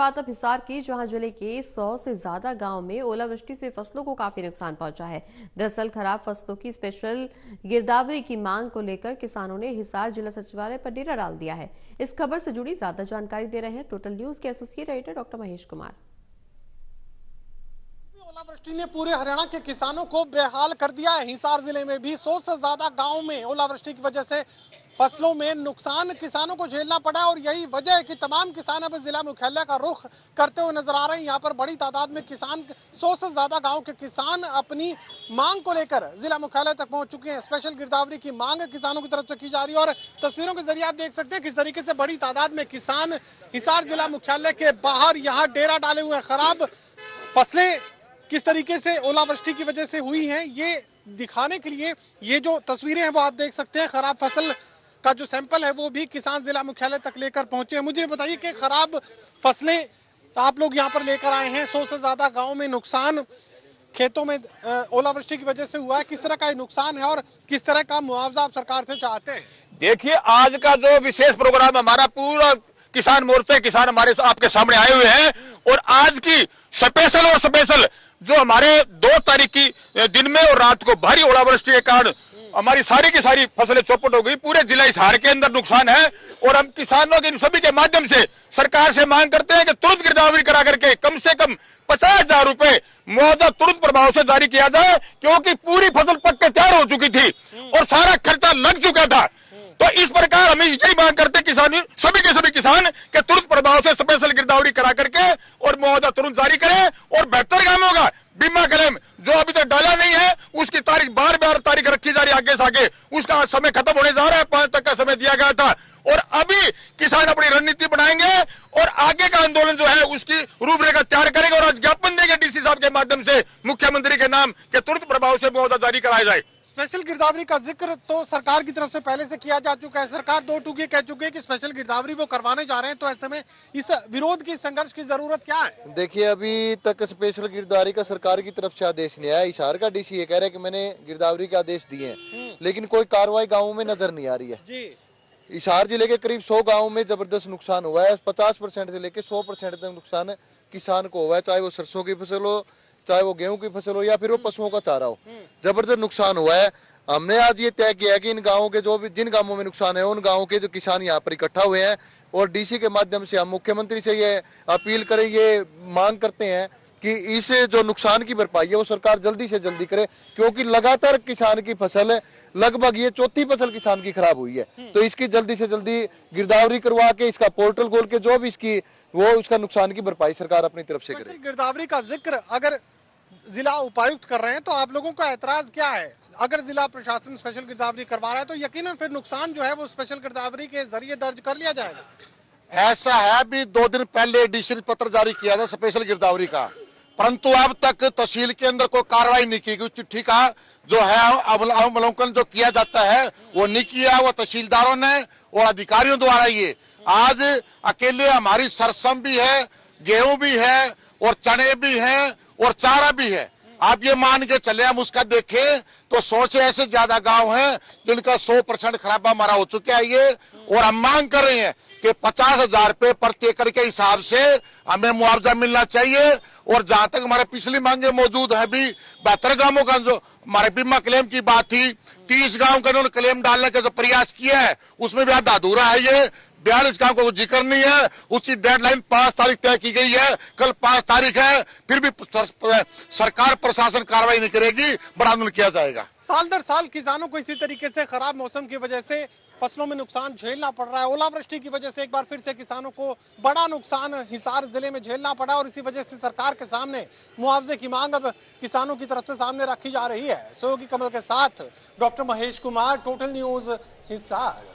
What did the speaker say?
बात अब हिसार की, जहां जिले के 100 से ज्यादा गांव में ओलावृष्टि से फसलों को काफी नुकसान पहुंचा है। दरअसल खराब फसलों की स्पेशल गिरदावरी की मांग को लेकर किसानों ने हिसार जिला सचिवालय पर डेरा डाल दिया है। इस खबर से जुड़ी ज्यादा जानकारी दे रहे हैं टोटल न्यूज के associate editor doctor Mahesh Kumar. ओलावृष्टि ने पूरे हरियाणा के किसानों को बेहाल कर दिया है। हिसार जिले में भी 100 से ज्यादा गांव में ओलावृष्टि की वजह से फसलों में नुकसान किसानों को झेलना पड़ा और यही वजह है कि तमाम किसान अब जिला मुख्यालय का रुख करते हुए नजर आ रहे हैं। यहाँ पर बड़ी तादाद में किसान, 100 से ज्यादा गांव के किसान अपनी मांग को लेकर जिला मुख्यालय तक पहुंच चुके हैं। स्पेशल गिरदावरी की मांग किसानों की तरफ से की जा रही है और तस्वीरों के जरिए आप देख सकते हैं किस तरीके से बड़ी तादाद में किसान हिसार जिला मुख्यालय के बाहर यहाँ डेरा डाले हुए हैं। खराब फसलें किस तरीके से ओलावृष्टि की वजह से हुई हैं, ये दिखाने के लिए ये जो तस्वीरें हैं वो आप देख सकते हैं। खराब फसल का जो सैंपल है वो भी किसान जिला मुख्यालय तक लेकर पहुंचे हैं। मुझे बताइए कि खराब फसलें आप लोग यहाँ पर लेकर आए हैं, 100 से ज्यादा गांव में नुकसान खेतों में ओलावृष्टि की वजह से हुआ है। किस तरह का नुकसान है और किस तरह का मुआवजा आप सरकार से चाहते हैं? देखिए, आज का जो विशेष प्रोग्राम हमारा पूरा किसान मोर्चे किसान हमारे आपके सामने आए हुए हैं और आज की स्पेशल जो हमारे 2 तारीख की दिन में और रात को भारी ओलावृष्टि के कारण हमारी सारी की सारी फसलें चौपट हो गई। पूरे जिला हिसार के अंदर नुकसान है और हम किसानों के इन सभी के माध्यम से सरकार से मांग करते हैं कि तुरंत गिरदावरी करा करके कम से कम 50,000 रुपए मुआवजा तुरंत प्रभाव से जारी किया जाए, क्योंकि पूरी फसल पक के तैयार हो चुकी थी और सारा खर्चा लग चुका था। तो इस प्रकार हमें यही मांग करते किसान, सभी के सभी किसान के तुरंत प्रभाव से स्पेशल गिरदावरी करा करके और मुआवजा तुरंत जारी करें और बेहतर काम होगा। बीमा क्लेम जो अभी तक डाला नहीं है उसकी तारीख बार तारीख रखी जा रही है आगे से आगे, उसका समय खत्म होने जा रहा है। 5 तक का समय दिया गया था और अभी किसान अपनी रणनीति बनाएंगे और आगे का आंदोलन जो है उसकी रूपरेखा तैयार करेंगे और आज ज्ञापन देंगे डीसी साहब के माध्यम से मुख्यमंत्री के नाम के तुरंत प्रभाव से मुआवजा जारी कराया जाए। स्पेशल गिरदावरी का जिक्र तो सरकार की तरफ से पहले से किया जा चुका है। सरकार 2 टूके कह चुकी है कि स्पेशल गिरदावरी वो करवाने जा रहे हैं, तो ऐसे में इस विरोध की संघर्ष की जरूरत क्या है? देखिए, अभी तक स्पेशल गिरदावरी का सरकार की तरफ से आदेश नहीं आया। हिसार का डीसी ये कह रहा है कि मैंने गिरदावरी के आदेश दिए हैं, लेकिन कोई कार्रवाई गाँव में नजर नहीं आ रही है। हिसार जिले के करीब 100 गाँव में जबरदस्त नुकसान हुआ है। 50% से लेकर 100% तक नुकसान किसान को हुआ है, चाहे वो सरसों की फसल हो, चाहे वो गेहूं की फसल हो या फिर वो पशुओं का चारा हो। जबरदस्त नुकसान हुआ है। हमने आज ये तय किया है कि इन गांवों के जो भी जिन गांवों में नुकसान है उन गांवों के जो किसान यहाँ पर इकट्ठा हुए हैं और डीसी के माध्यम से हम मुख्यमंत्री से ये अपील करें, ये मांग करते हैं कि इस जो नुकसान की भरपाई है वो सरकार जल्दी से जल्दी करे, क्योंकि लगातार किसान की फसल लगभग ये 4थी फसल किसान की खराब हुई है। तो इसकी जल्दी से जल्दी गिरदावरी करवा के इसका पोर्टल खोल के जो भी इसकी वो उसका नुकसान की भरपाई सरकार अपनी तरफ से करे। गिरदावरी का जिक्र अगर जिला उपायुक्त कर रहे हैं तो आप लोगों का एतराज क्या है? अगर जिला प्रशासन स्पेशल गिरदावरी करवा रहा है तो यकीनन फिर नुकसान जो है वो स्पेशल गिरदावरी के जरिए दर्ज कर लिया जाएगा। ऐसा है, अभी 2 दिन पहले डीसी पत्र जारी किया था स्पेशल गिरदावरी का, परंतु अब तक तहसील के अंदर कोई कार्रवाई नहीं की गई। चिट्ठी का जो है अवलोकन जो किया जाता है वो नहीं किया, वो तहसीलदारों ने और अधिकारियों द्वारा। ये आज अकेले हमारी सरसम भी है, गेहूं भी है और चने भी है और चारा भी है। आप ये मान के चले, हम उसका देखें तो 100 से ऐसे ज्यादा गांव हैं जिनका 100% खराबा हमारा हो चुका है ये, और हम मांग कर रहे हैं कि 50,000 रुपए प्रति एकड़ के हिसाब से हमें मुआवजा मिलना चाहिए। और जहां तक हमारे पिछली मांगे मौजूद है, भी 72 गांवों का जो हमारे बीमा क्लेम की बात थी, 30 गांव का इन्होंने क्लेम डालने का जो प्रयास किया है उसमें भी आधा अधूरा है। ये 42 गांव को जिक्र नहीं है, उसकी डेडलाइन 5 तारीख तय की गई है, कल 5 तारीख है, फिर भी सरकार प्रशासन कार्रवाई नहीं करेगी, बड़ा आंदोलन किया जाएगा। साल दर साल किसानों को इसी तरीके से खराब मौसम की वजह से फसलों में नुकसान झेलना पड़ रहा है। ओलावृष्टि की वजह से एक बार फिर से किसानों को बड़ा नुकसान हिसार जिले में झेलना पड़ा और इसी वजह से सरकार के सामने मुआवजे की मांग अब किसानों की तरफ से सामने रखी जा रही है। सहयोगी कमल के साथ doctor Mahesh Kumar, total news Hisar.